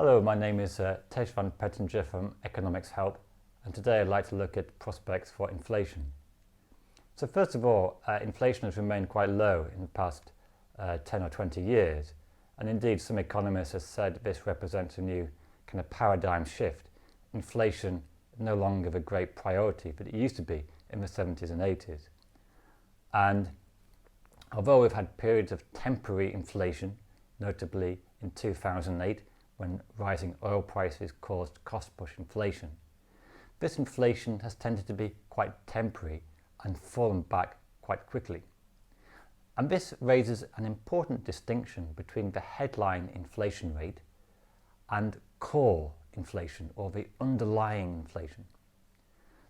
Hello, my name is Tej van Pettinger from Economics Help, and today I'd like to look at prospects for inflation. So first of all, inflation has remained quite low in the past 10 or 20 years, and indeed some economists have said this represents a new kind of paradigm shift. Inflation is no longer the great priority that it used to be in the 70s and 80s. And although we've had periods of temporary inflation, notably in 2008, when rising oil prices caused cost-push inflation, this inflation has tended to be quite temporary and fallen back quite quickly. And this raises an important distinction between the headline inflation rate and core inflation, or the underlying inflation.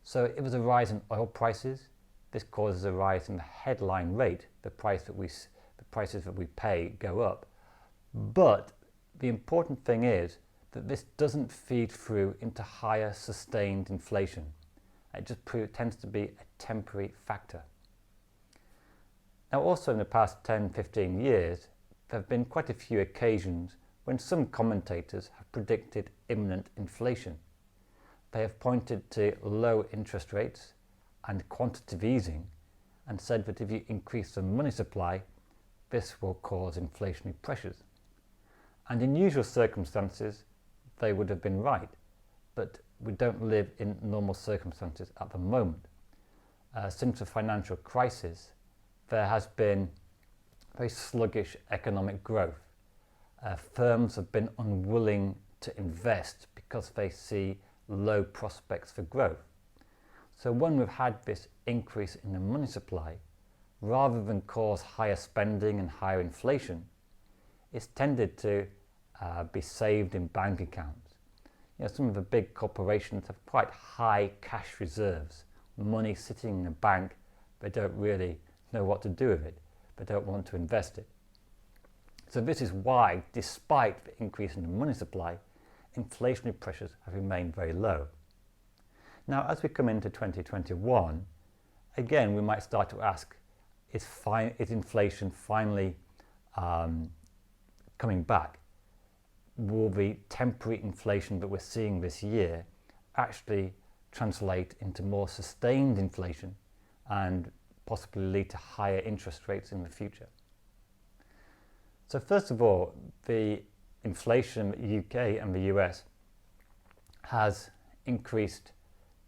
So if there's a rise in oil prices, this causes a rise in the headline rate, the prices that we pay go up. But the important thing is that this doesn't feed through into higher sustained inflation. It just tends to be a temporary factor. Now also in the past 10-15 years, there have been quite a few occasions when some commentators have predicted imminent inflation. They have pointed to low interest rates and quantitative easing and said that if you increase the money supply, this will cause inflationary pressures. And in usual circumstances, they would have been right, but we don't live in normal circumstances at the moment. Since the financial crisis, there has been very sluggish economic growth. Firms have been unwilling to invest because they see low prospects for growth. So when we've had this increase in the money supply, rather than cause higher spending and higher inflation, it's tended to be saved in bank accounts. Some of the big corporations have quite high cash reserves, money sitting in a bank. They don't really know what to do with it. They don't want to invest it. So this is why, despite the increase in the money supply, inflationary pressures have remained very low. Now, as we come into 2021, again, we might start to ask, is inflation finally coming back? Will the temporary inflation that we're seeing this year actually translate into more sustained inflation and possibly lead to higher interest rates in the future? So first of all, the inflation in the UK and the US has increased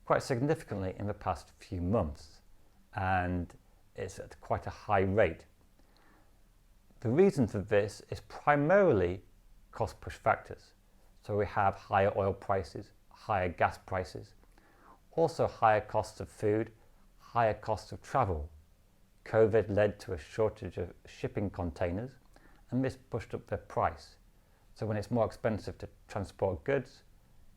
quite significantly in the past few months, and it's at quite a high rate. The reason for this is primarily cost push factors. So we have higher oil prices, higher gas prices, also higher costs of food, higher costs of travel. COVID led to a shortage of shipping containers, and this pushed up their price. So when it's more expensive to transport goods,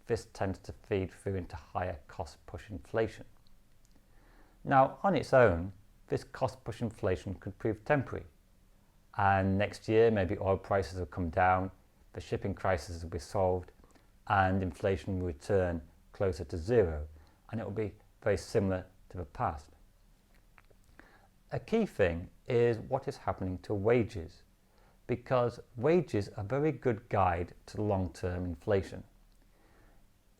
this tends to feed through into higher cost push inflation. Now, on its own, this cost push inflation could prove temporary, and next year maybe oil prices will come down, the shipping crisis will be solved, and inflation will return closer to zero, and it will be very similar to the past. A key thing is what is happening to wages, because wages are a very good guide to long-term inflation.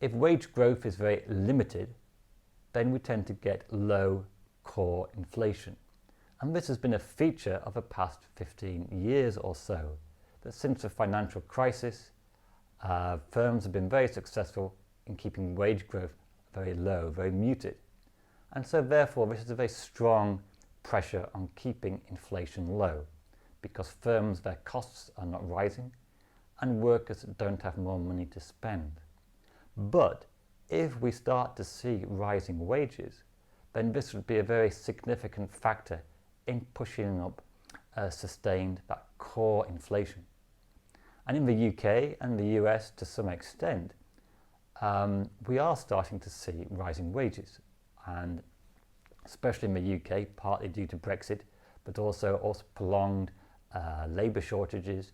If wage growth is very limited, then we tend to get low core inflation. And this has been a feature of the past 15 years or so, that since the financial crisis, firms have been very successful in keeping wage growth very low, very muted. And so therefore this is a very strong pressure on keeping inflation low, because firms, their costs are not rising and workers don't have more money to spend. But if we start to see rising wages, then this would be a very significant factor in pushing up sustained that core inflation. And in the UK and the US to some extent, we are starting to see rising wages, and especially in the UK, partly due to Brexit, but also prolonged labour shortages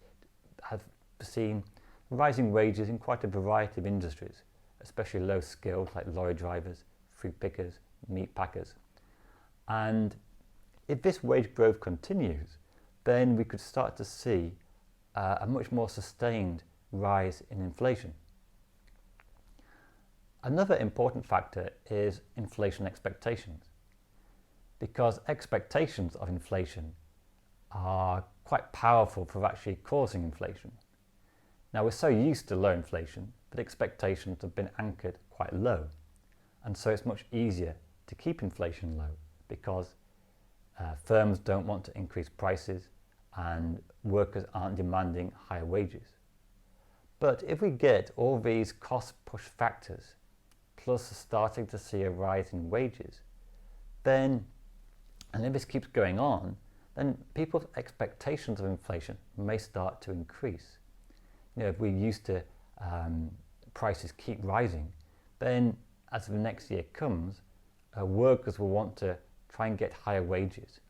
have seen rising wages in quite a variety of industries, especially low skilled like lorry drivers, fruit pickers, meat packers. And if this wage growth continues, then we could start to see a much more sustained rise in inflation. Another important factor is inflation expectations, because expectations of inflation are quite powerful for actually causing inflation. Now, we're so used to low inflation, but expectations have been anchored quite low, and so it's much easier to keep inflation low because firms don't want to increase prices and workers aren't demanding higher wages. But if we get all these cost push factors plus starting to see a rise in wages, then, and if this keeps going on, then people's expectations of inflation may start to increase. If we're used to prices keep rising, then as the next year comes, workers will want to try and get higher wages,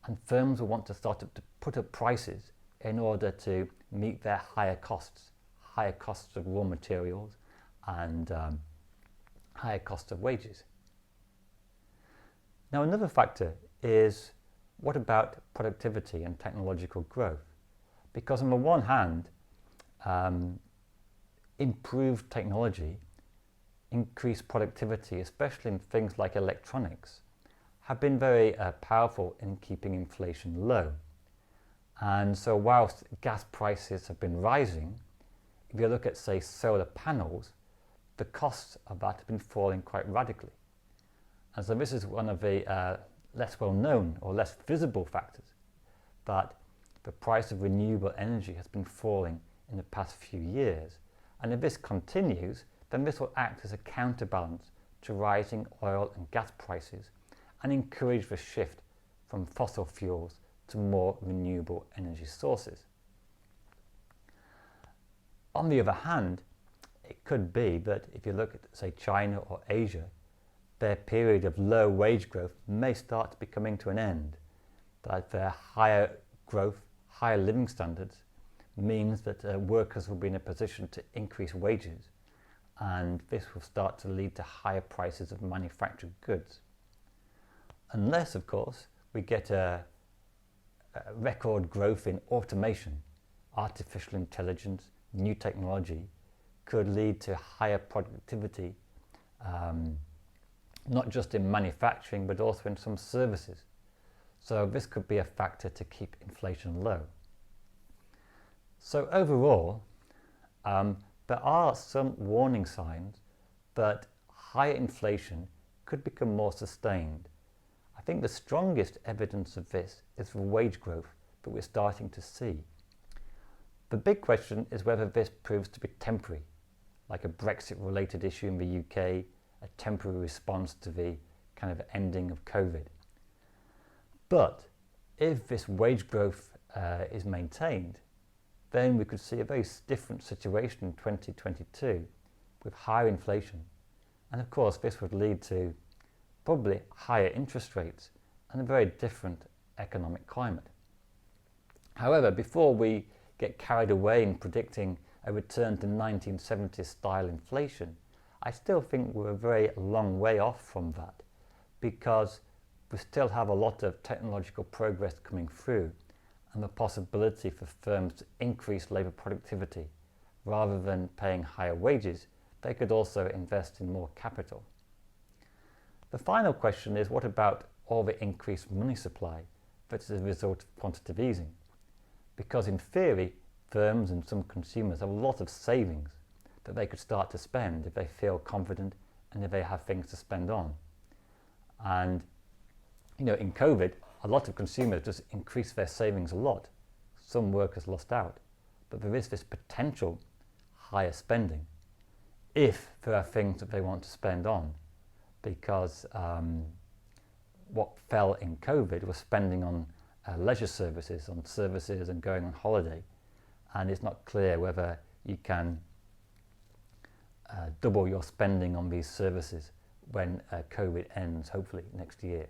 and firms will want to start to put up prices in order to meet their higher costs of raw materials and higher costs of wages. Now, another factor is, what about productivity and technological growth? Because on the one hand, improved technology, increased productivity, especially in things like electronics, have been very powerful in keeping inflation low. And so whilst gas prices have been rising, if you look at, say, solar panels, the costs of that have been falling quite radically. And so this is one of the less well-known or less visible factors, that the price of renewable energy has been falling in the past few years. And if this continues, then this will act as a counterbalance to rising oil and gas prices and encourage the shift from fossil fuels to more renewable energy sources. On the other hand, it could be that if you look at, say, China or Asia, their period of low wage growth may start to be coming to an end, that their higher growth, higher living standards means that workers will be in a position to increase wages, and this will start to lead to higher prices of manufactured goods. Unless, of course, we get a record growth in automation, artificial intelligence, new technology could lead to higher productivity, not just in manufacturing, but also in some services. So this could be a factor to keep inflation low. So overall, there are some warning signs that higher inflation could become more sustained. I think the strongest evidence of this is the wage growth that we're starting to see. The big question is whether this proves to be temporary, like a Brexit-related issue in the UK, a temporary response to the kind of ending of COVID. But if this wage growth is maintained, then we could see a very different situation in 2022 with higher inflation. And of course, this would lead to probably higher interest rates and a very different economic climate. However, before we get carried away in predicting a return to 1970s style inflation, I still think we're a very long way off from that, because we still have a lot of technological progress coming through and the possibility for firms to increase labour productivity. Rather than paying higher wages, they could also invest in more capital. The final question is, what about all the increased money supply that is a result of quantitative easing? Because in theory, firms and some consumers have a lot of savings that they could start to spend if they feel confident and if they have things to spend on. And in COVID, a lot of consumers just increased their savings a lot. Some workers lost out, but there is this potential higher spending if there are things that they want to spend on, because what fell in COVID was spending on leisure services, and going on holiday, and it's not clear whether you can double your spending on these services when COVID ends, hopefully next year.